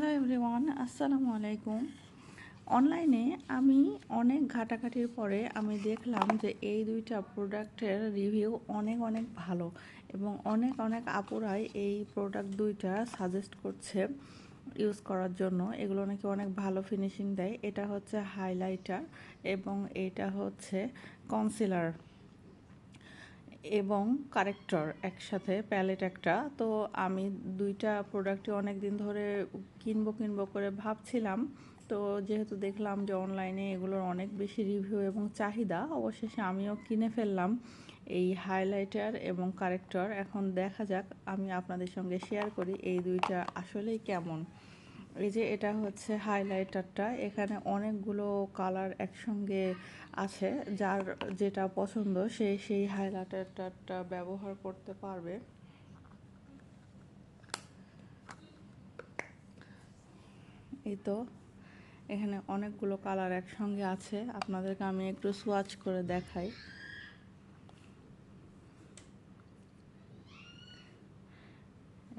Hello everyone, আসসালামু আলাইকুম। অনলাইনে আমি অনেক ঘাটাঘাটির পরে আমি দেখলাম যে এই দুইটা প্রোডাক্টের রিভিউ অনেক অনেক ভালো এবং অনেক অনেক আপুরাই এই প্রোডাক্ট দুইটা সাজেস্ট করছে ইউজ করার জন্য। এগুলো নাকি অনেক ভালো ফিনিশিং দেয়। এটা হচ্ছে হাইলাইটার এবং এটা হচ্ছে কনসিলার এবং কারেক্টর একসাথে প্যালেট একটা। তো আমি দুইটা প্রোডাক্টই অনেক দিন ধরে কিনবো করে ভাবছিলাম। তো যেহেতু দেখলাম যে অনলাইনে এগুলোর অনেক বেশি রিভিউ এবং চাহিদা, অবশেষে আমিও কিনে ফেললাম এই হাইলাইটার এবং কারেক্টর। এখন দেখা যাক, আমি আপনাদের সঙ্গে শেয়ার করি এই দুইটা আসলেই কেমন। এই যে এটা হচ্ছে হাইলাইটারটা, এখানে অনেকগুলো কালার একসঙ্গে আছে। যার যেটা পছন্দ সেই হাইলাইটারটা ব্যবহার করতে পারবে। এই তো এখানে অনেকগুলো কালার একসঙ্গে আছে, আপনাদেরকে আমি একটু সোয়াচ করে দেখাই।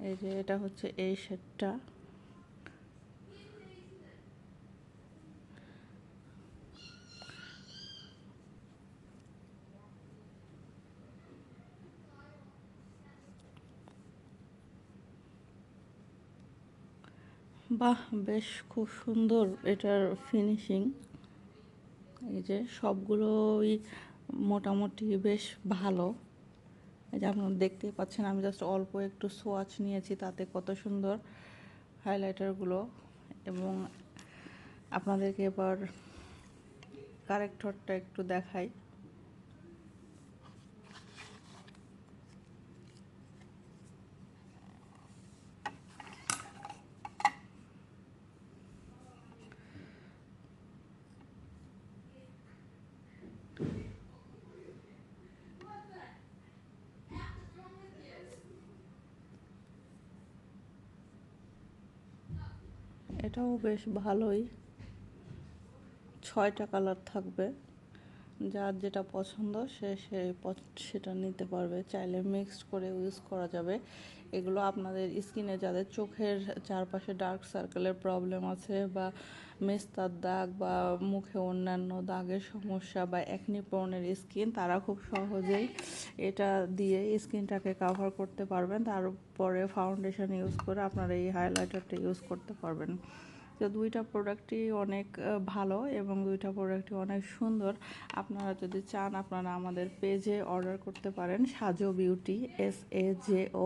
এই যে এটা হচ্ছে এই শেডটা, বাহ বেশ খুব সুন্দর এটার ফিনিশিং। এই যে সবগুলোই মোটামুটি বেশ ভালো। এই যে আপনারা দেখতেই পাচ্ছেন, আমি জাস্ট অল্প একটু সোয়াচ নিয়েছি, তাতে কত সুন্দর হাইলাইটারগুলো। এবং আপনাদেরকে এবার কারেক্টরটা একটু দেখাই। এটাও বেশ ভালোই, 6টা কালার থাকবে। যার যেটা পছন্দ সেটা নিতে পারবে, চাইলে মিক্সড করে ইউজ করা যাবে। এগুলো আপনাদের স্কিনে যাদের চোখের চারপাশে ডার্ক সার্কেলের প্রবলেম আছে, বা মেস্তার দাগ, বা মুখে অন্যান্য দাগের সমস্যা, বা একনি প্রনের স্কিন, তারা খুব সহজেই এটা দিয়ে স্কিনটাকে কাভার করতে পারবেন। তারপরে ফাউন্ডেশন ইউজ করে আপনারা এই হাইলাইটারটা ইউজ করতে পারবেন। তো দুইটা প্রোডাক্টই অনেক ভালো এবং দুইটা প্রোডাক্টই অনেক সুন্দর। আপনারা যদি চান, আপনারা আমাদের পেজে অর্ডার করতে পারেন, সাজো বিউটি, SAJO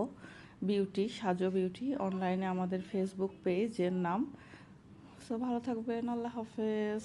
বিউটি, সাজো বিউটি অনলাইনে আমাদের ফেসবুক পেজের নাম। সো ভালো থাকবেন, আল্লাহ হাফেজ।